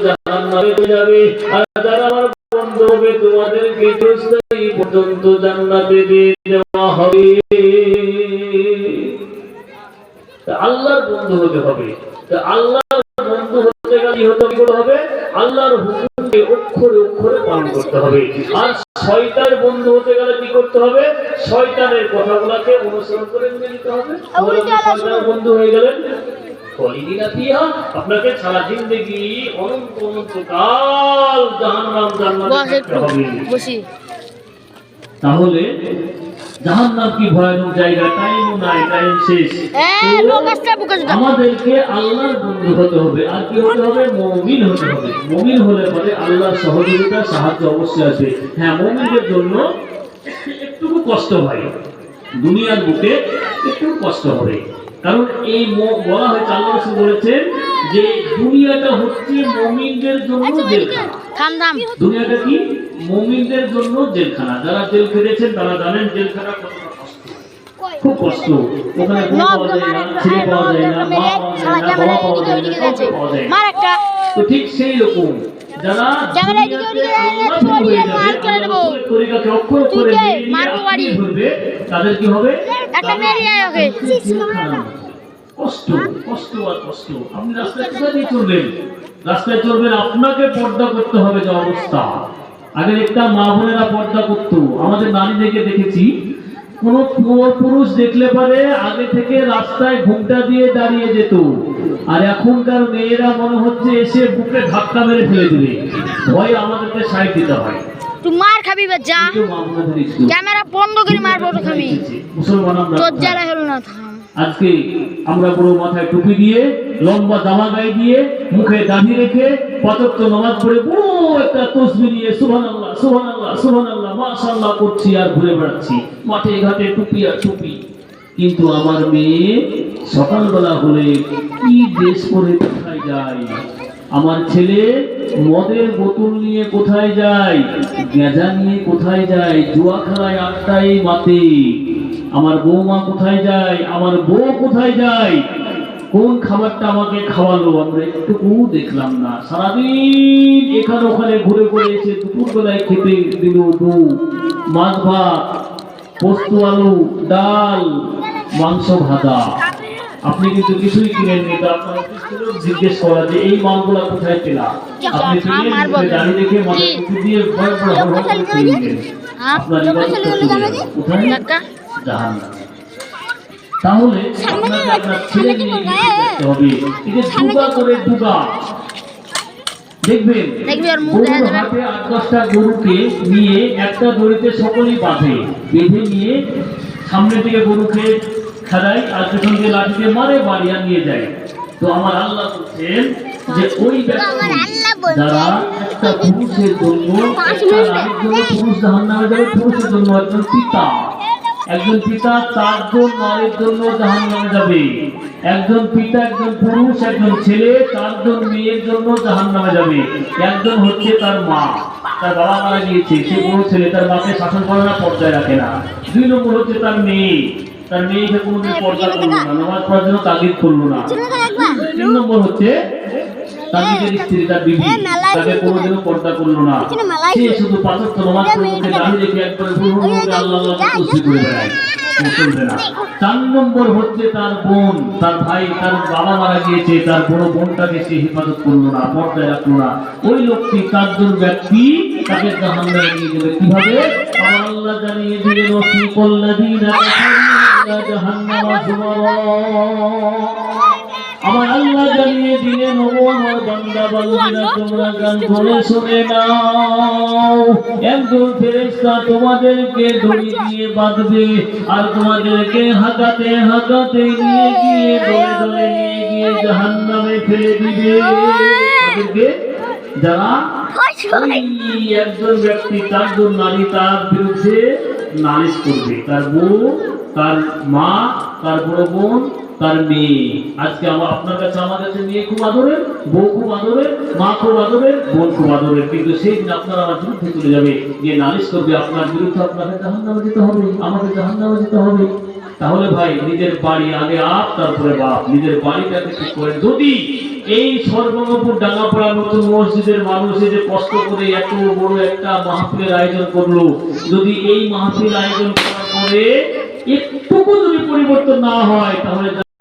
জাহান্নামে যাবে, আর যারা আমার বন্ধু হবে তোমাদেরকে চিরস্থায়ী পর্যন্ত জান্নাতে দিয়ে দেওয়া হবে। আল্লাহর বন্ধু হতে হবে। আল্লাহর বন্ধু হতে গেলে কি হতে হবে? আল্লাহর হুকুমকে অক্ষরে অক্ষরে পালন করতে হবে। আর শয়তানের বন্ধু হতে গেলে কি করতে হবে? শয়তানের কথাগুলোকে অনুসরণ করে মেনে নিতে হবে। শয়তানের বন্ধু হয়ে গেলেন আপনাকে সারা জিন্দেগি অনন্ত অনন্ত কাল জাহান্নাম জান্নাতে হবে। তাহলে জাহান্নাম কি ভয়ানক জায়গা, টাইমও নাই, টাইম শেষ। আমাদেরকে আল্লাহর বন্ধু হতে হবে। আর কি হতে হবে? মুমিন হতে হবে। মুমিন হলে পরে আল্লাহর সহযোগিতা সাহায্য অবশ্যই আছে। হ্যাঁ, মুমিনদের জন্য একটু কষ্ট হয়, দুনিয়ার বুকে একটু কষ্ট হবে। কারণ এই বলা হয়েছে, আল্লাহ রাসূল বলেছেন যে দুনিয়াটা হচ্ছে মুমিনদের জন্য জেলখানা। দুনিয়াটা কি? মুমিনদের জন্য জেলখানা। যারা জেল খেটেছেন তারা জানেন জেলখানা কতটা কষ্ট, খুব কষ্ট। ওখানে বউ পাওয়া যায় না, ছেলে পাওয়া যায় না, মা পাওয়া যায় না, বাবা পাওয়া যায় না, কাউকে পাওয়া যায় না। তো ঠিক সেই রকম যারা তাদের কি হবে? কষ্ট, কষ্ট আর কষ্ট। আপনি রাস্তায় কোথায় দিয়ে চলবেন? রাস্তায় চলবেন, আপনাকে পর্দা করতে হবে। যে অবস্থা আগে একটা মা বোনেরা পর্দা করতো, আমাদের নারীদেরকে দেখেছি, কোন পুরুষ দেখলে পারে আগে থেকে রাস্তায় ঘুমটা দিয়ে দাঁড়িয়ে যেত। আর এখনকার মেয়েরা মনে হচ্ছে এসে বুকে ধাক্কা মেরে ফেলে দিবে, ভয় আমাদেরকে সাইড দিতে হয়। তুই মার খাবি বা যা, ক্যামেরা বন্ধ করে মারবো তো খাবি। মুসলমান তোর জ্বালা হলো না। আজকে আমরা পুরো মাথায় টুপি দিয়ে, লম্বা জামা গায়ে দিয়ে, মুখে দাঁড়িয়ে রেখে, পাঁচ ওয়াক্ত নামাজ পড়ে পুরো একটা তাসবিহ নিয়ে সুবহানাল্লাহ সুবহানাল্লাহ সুবহানাল্লাহ মাশাআল্লাহ করছি আর ঘুরে বেড়াচ্ছি মাঠে ঘাটে টুপি আর টুপি। কিন্তু আমার মেয়ে সকালবেলা হলে কি ড্রেস পরে কোথায় যায়? আমার ছেলে মদের বোতল নিয়ে কোথায় যায়? গাঁজা নিয়ে কোথায় যায়? জুয়া খেলায় আড্ডায় মাতে। আমার বৌমা কোথায় যায়? আমার বউ কোথায় যায়? কোন খাবারটা আমাকে খাওয়ালো আমরা একটুকু দেখলাম না। সারাদিন এখানে ওখানে ঘুরে ঘুরে এসে দুপুরবেলায় খেতে দিল মাছ ভাত, পোস্ত আলু, ডাল, মাংস ভাজা। আপনি কিন্তু কিছুই কিনেন নি। আপনার জিজ্ঞেস করা যে এই মালগুলা কোথায় পেলাম? আপনি দাঁড়িয়ে রেখে মাথায় টুপি দিয়ে ভয় করে খেয়ে নিলেন। আপনার কোথায়? জাহান্নামে। তাহলে আপনার ছেলে নিয়ে যেতে হবে। এই যে দুগা করে দুগা দেখবেন, গরুর হাতে ৮-১০টা গরুকে নিয়ে একটা দড়িতে সকলেই বাঁধে, বেঁধে নিয়ে সামনের দিকে গরুকে খেলায় আর পেছন দিয়ে লাঠি দিয়ে মারে, বাড়িয়া নিয়ে যায়। তো আমার আল্লাহ বলছেন যে ওই ব্যক্তি যারা একটা পুরুষের জন্য, একটা নারীর জন্য পুরুষ জাহান্নামে যাবে, পুরুষের জন্য একজন পিতা, একজন পিতা 4 জন নারীর জন্য জাহান্নামে যাবে। একজন পিতা, একজন পুরুষ, একজন ছেলে 4 জন মেয়ের জন্য জাহান্নামে যাবে। একজন হচ্ছে তার মা, তার বাবা মারা গিয়েছে, সে বড় ছেলে, তার মাকে শাসন করে না, পর্দায় রাখে না। 2 নম্বর হচ্ছে তার মেয়ে, তার মেয়েকে কোনোদিন পর্দা করলো না, নামাজ পড়ার জন্য তাগিদ করলো না। 3 নম্বর হচ্ছে তার নিজের স্ত্রী, তার বিবি, তাকে কোনোদিনও পর্দা করলো না। সে শুধু 5 ওয়াক্ত নামাজ পড়ে দাঁড়িয়ে রেখে একবারে আল্লাহ তুলসী করে বেড়ায়, চলবে না। 4 নম্বর হচ্ছে তার বোন, তার ভাই, তার বাবা মারা গিয়েছে, তার বড় বোনটাকে সে হেফাজত করলো না, পর্দায় রাখলো না। ওই লোকটি 4 জন ব্যক্তি তাকে জাহান্নামে নিয়ে যাবে। কিভাবে? আমার আল্লাহ জানিয়ে দিলেন, ওয়াসিকাল্লাযীনা কাফারু ইলা জাহান্নামা যুমারা। আমার আল্লাহ জানিয়ে দিলেন, ও আমার বান্দা বান্দীরা, তোমরা কান খুলে শুনে নাও। একজন ফেরেশতা তোমাদেরকে দড়ি দিয়ে বাঁধবে আর তোমাদেরকে হাঁকাতে হাঁকাতে নিয়ে গিয়ে দলে দলে নিয়ে গিয়ে জাহান্নামে ফেলে দিবে। তাদেরকে যারা একজন ব্যক্তি 4 জন নারী তার বিরুদ্ধে নালিশ করবে, তার বউ, তার মা, তার বড় বোন, তার মেয়ে। আজকে আপনার কাছে, আমার কাছে মেয়ে খুব আদরের, বউ খুব আদরের, মা খুব আদরের, বোন খুব আদরের, কিন্তু সেই দিন আপনার আমার বিরুদ্ধে চলে যাবে, গিয়ে নালিশ করবে আপনার বিরুদ্ধে, আপনাকে জাহান্নামে যেতে হবে, আমাকে জাহান্নামে যেতে হবে। তাহলে ভাই নিজের বাড়ি আগে আপ, তারপরে বাপ। নিজের বাড়িটাকে ঠিক করে যদি এই সর্বঙ্গপুর ডাঙ্গাপাড়া নতুন মসজিদের মানুষ এই যে কষ্ট করে এত বড় একটা মাহফিলের আয়োজন করলো, যদি এই মাহফিল আয়োজন করার পরে একটুকু যদি পরিবর্তন না হয় তাহলে